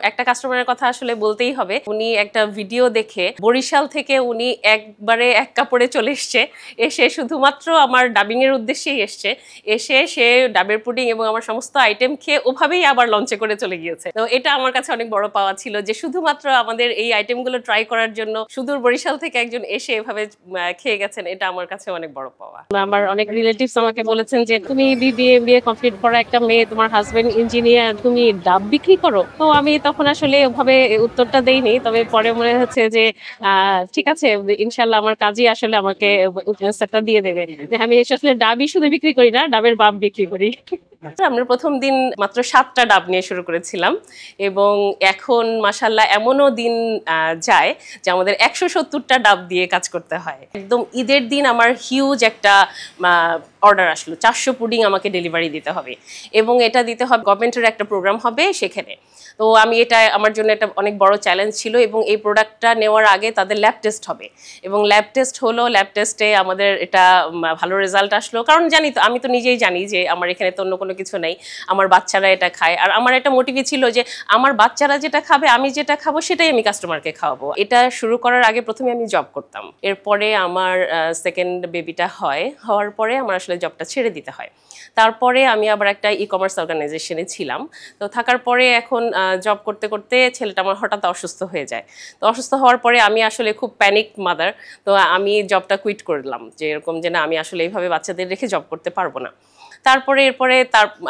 একটা কাস্টমারের কথা আসলে বলতেই হবে। উনি একটা ভিডিও দেখে বরিশাল থেকে উনি একবারে এক কাপড়ে চলে এসছে, এসে শুধুমাত্র আমার ডাবিং এর উদ্দেশ্যেই এসছে, এসে সে ডাবের পুডিং এবং আমার সমস্ত আইটেম খেয়ে ওভাবেই আবার লঞ্চে করে চলে গিয়েছে। তো এটা আমার কাছে অনেক বড় পাওয়া ছিল যে শুধুমাত্র আমাদের এই আইটেমগুলো ট্রাই করার জন্য সুদূর বরিশাল থেকে একজন এসে এভাবে খেয়ে গেছেন, এটা আমার কাছে অনেক বড় পাওয়া। আমার অনেক রিলেটিভস আমাকে বলেছেন যে তুমি বিবিএ কমপ্লিট করা একটা মেয়ে, তোমার হাজবেন্ড ইঞ্জিনিয়ার, তুমি ডাব বিক্রি করো। তো আমি তখন আসলে ওভাবে উত্তরটা দেইনি, তবে পরে মনে হচ্ছে যে ঠিক আছে, ইনশাল্লাহ আমার কাজই আসলে আমাকে অ্যান্সারটা দিয়ে দেবে যে আমি আসলে ডাবই শুধু বিক্রি করি না, ডাবের বাব বিক্রি করি। আমরা প্রথম দিন মাত্র 7টা ডাব নিয়ে শুরু করেছিলাম এবং এখন মাশাআল্লাহ এমনও দিন যায় যে আমাদের 170টা ডাব দিয়ে কাজ করতে হয়। একদম ঈদের দিন আমার হিউজ একটা অর্ডার আসলো, 400 পুডিং আমাকে ডেলিভারি দিতে হবে এবং এটা দিতে হবে গভর্নমেন্টের একটা প্রোগ্রাম হবে সেখানে। তো আমি এটা আমার জন্য একটা অনেক বড় চ্যালেঞ্জ ছিল এবং এই প্রোডাক্টটা নেওয়ার আগে তাদের ল্যাব টেস্ট হবে এবং ল্যাব টেস্ট হলো, ল্যাব টেস্টে আমাদের এটা ভালো রেজাল্ট আসলো। কারণ জানি তো, আমি তো নিজেই জানি যে আমার এখানে তো অন্য কোনো কিছু নেই, আমার বাচ্চারা এটা খায়। আর আমার একটা মোটিভই ছিল যে আমার বাচ্চারা যেটা খাবে, আমি যেটা খাবো সেটাই আমি কাস্টমারকে খাওয়াবো। এটা শুরু করার আগে প্রথমে আমি জব করতাম, এরপরে আমার সেকেন্ড বেবিটা হওয়ার পরে আমার আসলে জবটা ছেড়ে দিতে হয়। তারপরে আমি আবার একটা ই-কমার্স অর্গানাইজেশনে ছিলাম। তো থাকার পরে এখন জব করতে করতে ছেলেটা আমার হঠাৎ অসুস্থ হয়ে যায়। তো অসুস্থ হওয়ার পরে আমি আসলে খুব প্যানিক মাদার, তো আমি জবটা কুইট করলাম যে এরকম যে না, আমি আসলে এইভাবে বাচ্চাদের রেখে জব করতে পারবো না। তারপরে এরপরে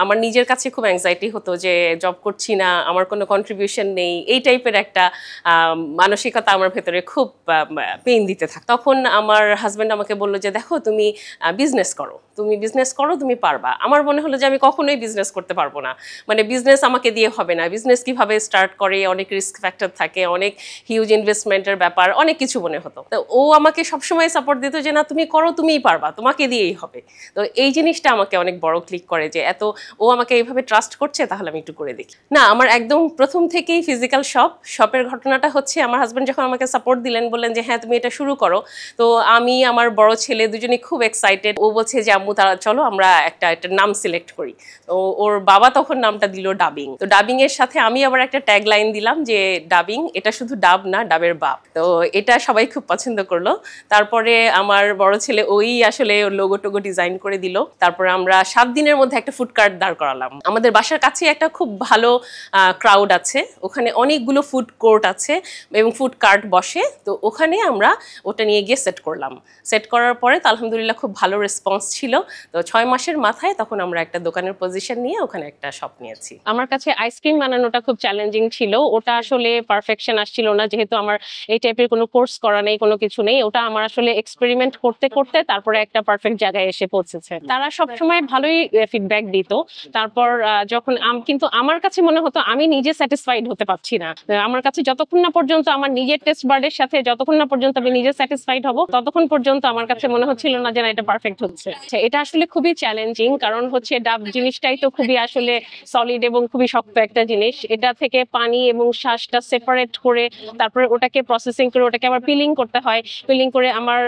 আমার নিজের কাছে খুব অ্যাংজাইটি হতো যে জব করছি না, আমার কোনো কন্ট্রিবিউশন নেই, এই টাইপের একটা মানসিকতা আমার ভেতরে খুব পেইন দিতে থাকে। তখন আমার হাজব্যান্ড আমাকে বললো যে দেখো, তুমি বিজনেস করো, তুমি পারবা। আমার মনে হলো যে আমি কখনোই বিজনেস করতে পারবো না, মানে বিজনেস আমাকে দিয়ে হবে না, বিজনেস কিভাবে স্টার্ট করে, অনেক রিস্ক ফ্যাক্টর থাকে, অনেক হিউজ ইনভেস্টমেন্টের ব্যাপার, অনেক কিছু মনে হতো। তো ও আমাকে সবসময় সাপোর্ট দিত যে না, তুমি করো, তুমিই পারবা, তোমাকে দিয়েই হবে। তো এই জিনিসটা আমাকে অনেক বড় ক্লিক করে যে এত ও আমাকে এইভাবে ট্রাস্ট করছে, তাহলে আমি একটু করে দেখি। না, আমার একদম প্রথম থেকেই ফিজিক্যাল শপের ঘটনাটা হচ্ছে আমার হাজব্যান্ড যখন আমাকে সাপোর্ট দিলেন, বললেন যে হ্যাঁ তুমি এটা শুরু করো। তো আমি আমার বড় ছেলে দুজনেই খুব এক্সাইটেড। ও বলছে যে আম্মু তারা চলো আমরা একটা নাম সিলেক্ট করি। তো ওর বাবা তখন নামটা দিল ডাবিং। তো ডাবিং এর সাথে আমি আবার একটা ট্যাগ লাইন দিলাম যে ডাবিং, এটা শুধু ডাব না, ডাবের বাপ। তো এটা সবাই খুব পছন্দ করলো। তারপরে আমার বড় ছেলে ওই আসলে লোগো টোগো ডিজাইন করে দিল। তারপরে আমরা 7 দিনের মধ্যে একটা ফুড কার্ট দাঁড় করালাম। আমাদের বাসার কাছে একটা খুব ভালো ক্রাউড আছে, ওখানে অনেকগুলো ফুড কোর্ট আছে এবং ফুড কার্ট বসে। তো ওখানে আমরা ওটা নিয়ে গিয়ে সেট করলাম। সেট করার পরে তো আলহামদুলিল্লাহ খুব ভালো রেসপন্স ছিল। তো 6 মাসের মাথায় তখন আমরা একটা দোকানের পজিশন নিয়ে ওখানে একটা শপ নিয়েছি। আমার কাছে আইসক্রিম বানানোটা খুব চ্যালেঞ্জিং ছিল। ওটা আসলে পারফেকশন আসছিল না, যেহেতু আমার এই টাইপের কোনো কোর্স করা নেই, কোনো কিছু নেই। ওটা আমার আসলে এক্সপেরিমেন্ট করতে করতে তারপরে একটা পারফেক্ট জায়গায় এসে পৌঁছেছে। তারা সবসময় ভালোই ফিডব্যাক দিত। তারপর যখন কিন্তু আমার কাছে মনে হতো আমি নিজে স্যাটিসফাইড হতে পারছি না। আমার কাছে যতক্ষণ না পর্যন্ত আমার নিজের টেস্ট বার্ডের সাথে যতক্ষণ না পর্যন্ত আমি নিজে স্যাটিসফাইড হব, ততক্ষণ পর্যন্ত আমার কাছে মনে হচ্ছিল না যে না, এটা পারফেক্ট হচ্ছে। এটা আসলে খুবই চ্যালেঞ্জিং, কারণ হচ্ছে ডাব জিনিসটাই তো খুবই আসলে সলিড এবং খুবই শক্ত একটা জিনিস। এটা থেকে পানি এবং শ্বাসটা সেপারেট করে তারপরে ওটাকে প্রসেসিং করে ওটাকে আবার পিলিং করতে হয়। পিলিং করে আমার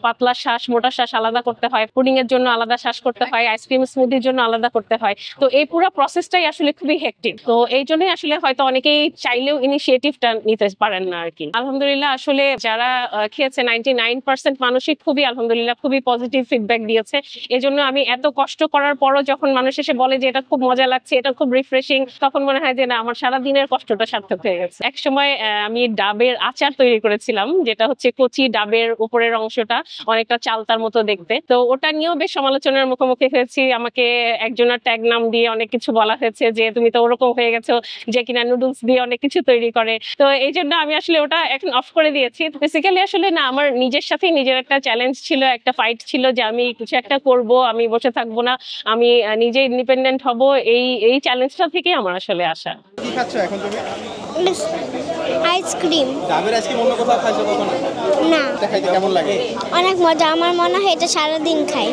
পাতলা শ্বাস, মোটা শ্বাস আলাদা করতে হয়, পুডিং এর জন্য আলাদা শ্বাস করতে হয়, আইসক্রিম স্মুদির জন্য আলাদা করতে হয়। তো এই পুরো প্রসেসটাই আসলে খুবই হেক্টিক। তো এই জন্যই আসলে হয়তো অনেকেই চাইলেও ইনিশিয়েটিভটা নিতে পারেন না আর কি। আলহামদুলিল্লাহ আসলে যারা খেয়েছে 99% মানুষই খুবই আলহামদুলিল্লাহ খুবই পজিটিভ ফিডব্যাক দিয়েছে। এজন্য আমি এত কষ্ট করার পরও যখন মানুষ এসে বলে যে এটা খুব মজা লাগছে, এটা খুব রিফ্রেশিং, তখন মনে হয় যে না, আমার সারা দিনের কষ্টটা সার্থক হয়ে গেছে। এক সময় আমি ডাবের আচার তৈরি করেছিলাম, যেটা হচ্ছে কচি ডাবের উপরের অংশটা অনেকটা চালতার মতো দেখতে। তো ওটা নিয়েও বেশ সমালোচনার মুখোমুখি হয়েছি। আমাকে একজনের ট্যাগ নাম দিয়ে অনেক কিছু বলা হয়েছে যে তুমি তো ওরকম হয়ে গেছো যে কিনা নুডলস দিয়ে অনেক কিছু তৈরি করে। তো এই জন্য আমি আসলে ওটা এখন অফ করে দিয়েছি। বেসিক্যালি আসলে না, আমার নিজের সাথেই নিজের একটা চ্যালেঞ্জ ছিল, একটা ফাইট ছিল যে আমি কিছু একটা করব, আমি বসে থাকবো না, আমি নিজে ইন্ডিপেন্ডেন্ট হব। এই চ্যালেঞ্জটা থেকেই আমার আসলে আসা। কি খাচ্ছ এখন তুমি? আইসক্রিম। ডাবের আইসক্রিম অন্য কোথাও খাইছো কখনো? না। এটা খাইতে কেমন লাগে? অনেক মজা, আমার মনে হয় এটা সারাদিন খাই।